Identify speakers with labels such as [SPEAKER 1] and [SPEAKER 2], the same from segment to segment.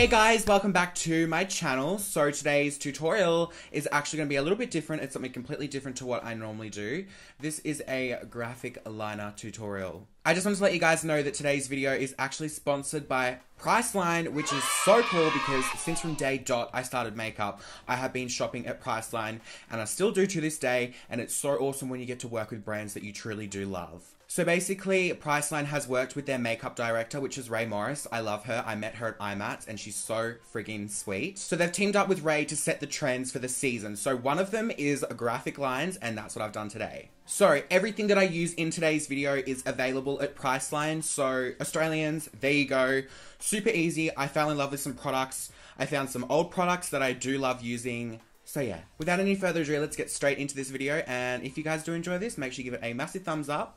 [SPEAKER 1] Hey guys, welcome back to my channel. So today's tutorial is actually going to be a little bit different. It's something completely different to what I normally do. This is a graphic liner tutorial. I just wanted to let you guys know that today's video is actually sponsored by Priceline, which is so cool because since from day dot I started makeup, I have been shopping at Priceline and I still do to this day, and it's so awesome when you get to work with brands that you truly do love. So basically, Priceline has worked with their makeup director, which is Ray Morris. I love her. I met her at IMATS and she's so friggin' sweet. So they've teamed up with Ray to set the trends for the season. So one of them is graphic lines, and that's what I've done today. So everything that I use in today's video is available at Priceline. So Australians, there you go. Super easy. I fell in love with some products. I found some old products that I do love using. So yeah, without any further ado, let's get straight into this video. And if you guys do enjoy this, make sure you give it a massive thumbs up.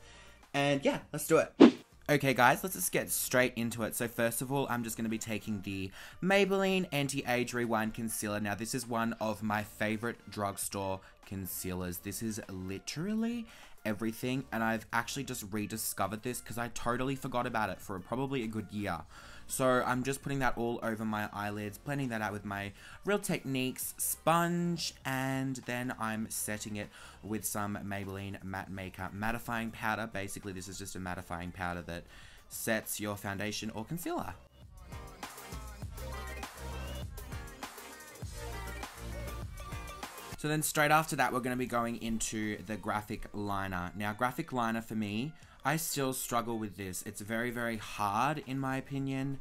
[SPEAKER 1] And yeah, let's do it. Okay guys, let's just get straight into it. So first of all, I'm just going to be taking the Maybelline Anti-Age Rewind Concealer. Now this is one of my favorite drugstore concealers. This is literally everything, and I've actually just rediscovered this because I totally forgot about it for probably a good year. So I'm just putting that all over my eyelids, blending that out with my Real Techniques sponge, and then I'm setting it with some Maybelline Matte Makeup Mattifying Powder. Basically, this is just a mattifying powder that sets your foundation or concealer. So then straight after that, we're going to be going into the graphic liner. Now, graphic liner for me, I still struggle with this. It's very, very hard in my opinion.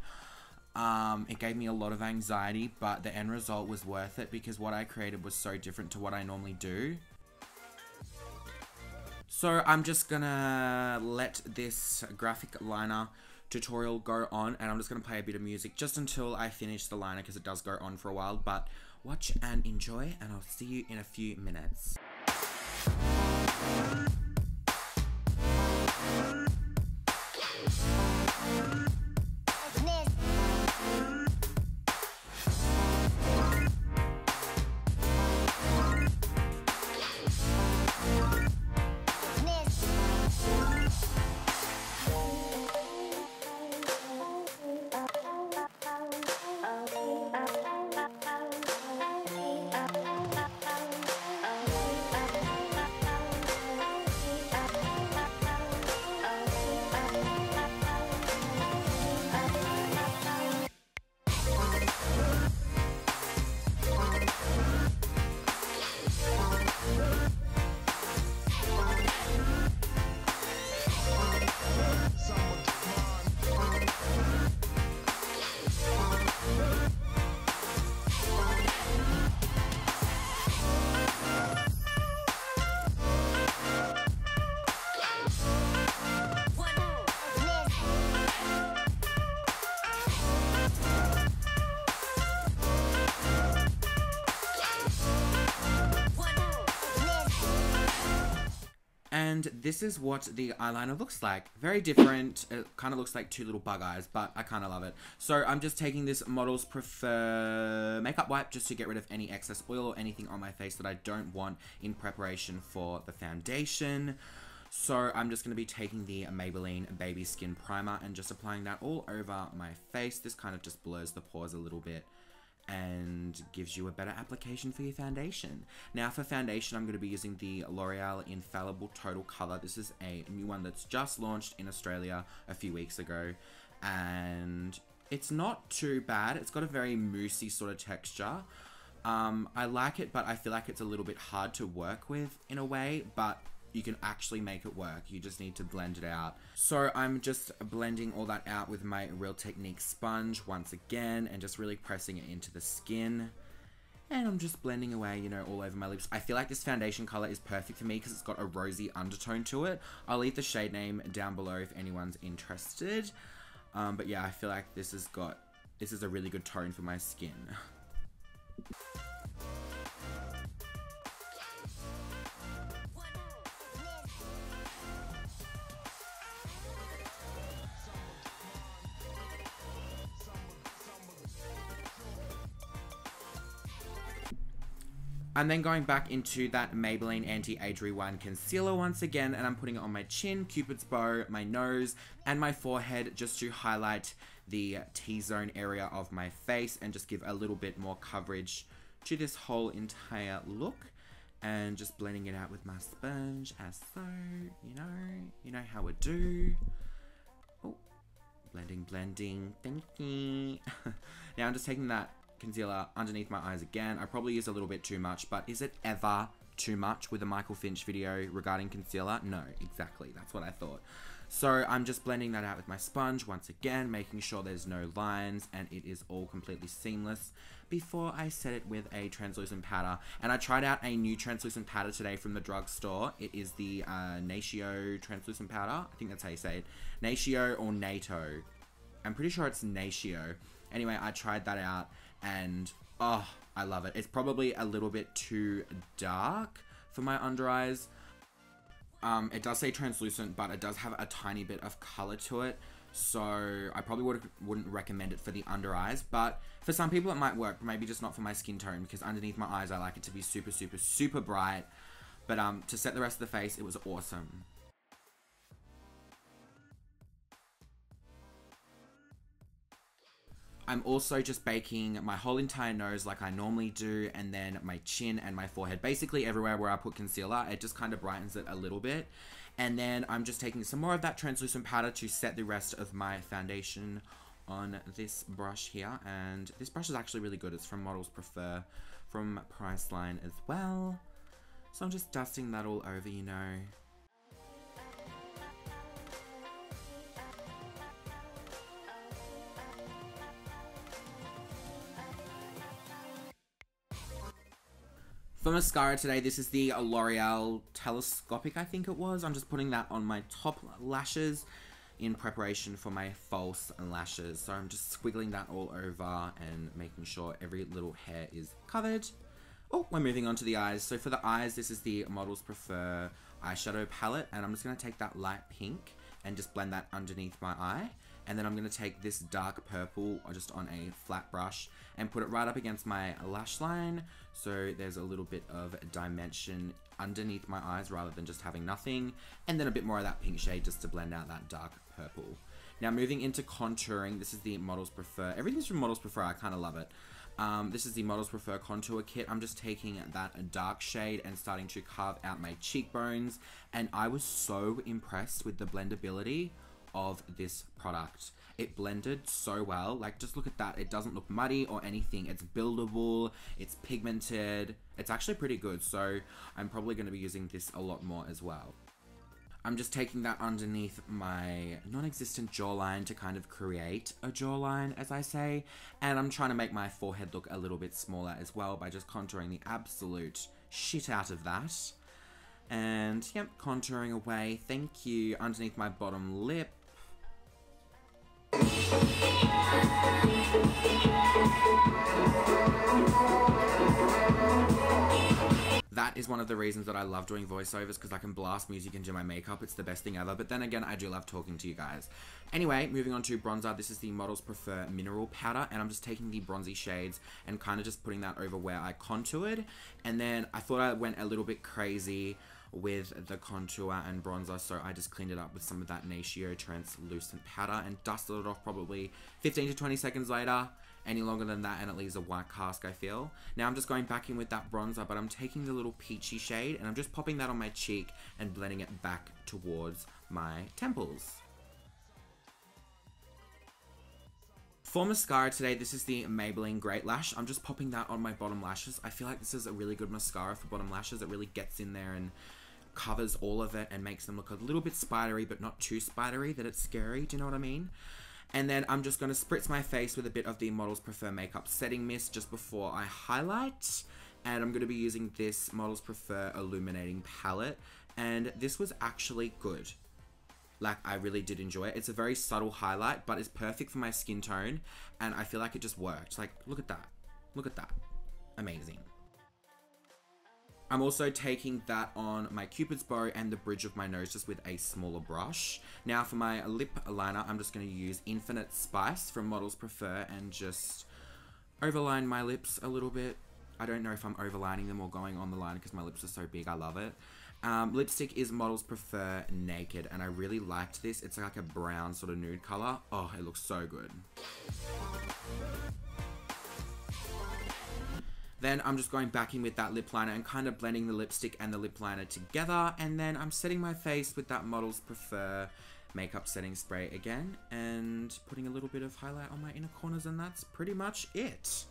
[SPEAKER 1] It gave me a lot of anxiety, but the end result was worth it because what I created was so different to what I normally do. So I'm just gonna let this graphic liner tutorial go on, and I'm just gonna play a bit of music just until I finish the liner because it does go on for a while. But watch and enjoy, and I'll see you in a few minutes. And this is what the eyeliner looks like. Very different. It kind of looks like two little bug eyes, but I kind of love it. So I'm just taking this Models Prefer makeup wipe just to get rid of any excess oil or anything on my face that I don't want in preparation for the foundation. So I'm just going to be taking the Maybelline Baby Skin Primer and just applying that all over my face. This kind of just blurs the pores a little bit and gives you a better application for your foundation. Now for foundation, I'm going to be using the L'Oreal Infallible Total Color. This is a new one that's just launched in Australia a few weeks ago, and it's not too bad. It's got a very moussey sort of texture. I like it, but I feel like it's a little bit hard to work with in a way, but you can actually make it work. You just need to blend it out. So I'm just blending all that out with my Real Techniques sponge once again and just really pressing it into the skin. And I'm just blending away, you know, all over my lips. I feel like this foundation color is perfect for me because it's got a rosy undertone to it. I'll leave the shade name down below if anyone's interested. But yeah, I feel like this is a really good tone for my skin. I'm then going back into that Maybelline Anti-Age Rewind Concealer once again, and I'm putting it on my chin, Cupid's bow, my nose, and my forehead just to highlight the T-zone area of my face and just give a little bit more coverage to this whole entire look. And just blending it out with my sponge as so, you know how we do. Oh, blending, thank you. Now I'm just taking that concealer underneath my eyes again. I probably use a little bit too much, but is it ever too much with a Michael Finch video regarding concealer? No, exactly, that's what I thought. So I'm just blending that out with my sponge once again, making sure there's no lines and it is all completely seamless before I set it with a translucent powder. And I tried out a new translucent powder today from the drugstore. It is the Natio translucent powder. I think that's how you say it. Natio or Nato. I'm pretty sure it's Natio. Anyway, I tried that out and oh, I love it. It's probably a little bit too dark for my under eyes. It does say translucent, but it does have a tiny bit of color to it. So I probably wouldn't recommend it for the under eyes, but for some people it might work, maybe just not for my skin tone, because underneath my eyes I like it to be super, super, super bright. But to set the rest of the face, it was awesome. I'm also just baking my whole entire nose like I normally do, and then my chin and my forehead. Basically everywhere where I put concealer, it just kind of brightens it a little bit. And then I'm just taking some more of that translucent powder to set the rest of my foundation on this brush here. And this brush is actually really good. It's from Models Prefer, from Priceline as well. So I'm just dusting that all over, you know. For mascara today, this is the L'Oreal Telescopic, I think it was. I'm just putting that on my top lashes in preparation for my false lashes. So I'm just squiggling that all over and making sure every little hair is covered. Oh, we're moving on to the eyes. So for the eyes, this is the Models Prefer eyeshadow palette. And I'm just going to take that light pink and just blend that underneath my eye. And then I'm going to take this dark purple just on a flat brush and put it right up against my lash line. So there's a little bit of dimension underneath my eyes rather than just having nothing. And then a bit more of that pink shade just to blend out that dark purple. Now moving into contouring, this is the Models Prefer. Everything's from Models Prefer, I kind of love it. This is the Models Prefer contour kit. I'm just taking that dark shade and starting to carve out my cheekbones. And I was so impressed with the blendability of this product. It blended so well. Like, just look at that. It doesn't look muddy or anything. It's buildable. It's pigmented. It's actually pretty good. So I'm probably going to be using this a lot more as well. I'm just taking that underneath my non-existent jawline to kind of create a jawline, as I say. And I'm trying to make my forehead look a little bit smaller as well by just contouring the absolute shit out of that. And, yep, contouring away. Thank you. Underneath my bottom lip. That is one of the reasons that I love doing voiceovers, because I can blast music and do my makeup. It's the best thing ever. But then again, I do love talking to you guys. Anyway, moving on to bronzer. This is the Models Prefer Mineral Powder. And I'm just taking the bronzy shades and kind of just putting that over where I contoured. And then I thought I went a little bit crazy with the contour and bronzer, so I just cleaned it up with some of that Natio translucent powder and dusted it off probably 15 to 20 seconds later. Any longer than that and it leaves a white cast, I feel. Now I'm just going back in with that bronzer, but I'm taking the little peachy shade and I'm just popping that on my cheek and blending it back towards my temples. For mascara today, this is the Maybelline Great Lash. I'm just popping that on my bottom lashes. I feel like this is a really good mascara for bottom lashes. It really gets in there and covers all of it and makes them look a little bit spidery, but not too spidery that it's scary. Do you know what I mean? And then I'm just going to spritz my face with a bit of the Models Prefer Makeup Setting Mist just before I highlight. And I'm going to be using this Models Prefer Illuminating palette. And this was actually good. Like, I really did enjoy it. It's a very subtle highlight, but it's perfect for my skin tone. And I feel like it just worked. Like, look at that. Look at that. Amazing. I'm also taking that on my Cupid's bow and the bridge of my nose just with a smaller brush. Now for my lip liner, I'm just going to use Infinite Spice from Models Prefer and just overline my lips a little bit. I don't know if I'm overlining them or going on the line because my lips are so big. I love it. Lipstick is Models Prefer Naked, and I really liked this. It's like a brown sort of nude color. Oh, it looks so good. Then I'm just going back in with that lip liner and kind of blending the lipstick and the lip liner together. And then I'm setting my face with that Models Prefer makeup setting spray again and putting a little bit of highlight on my inner corners, and that's pretty much it.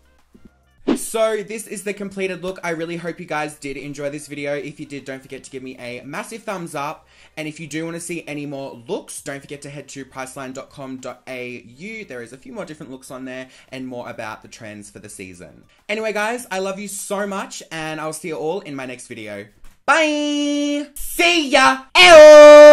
[SPEAKER 1] So this is the completed look. I really hope you guys did enjoy this video. If you did, don't forget to give me a massive thumbs up. And if you do want to see any more looks, don't forget to head to priceline.com.au. There is a few more different looks on there and more about the trends for the season. Anyway, guys, I love you so much, and I'll see you all in my next video. Bye! See ya! Ew!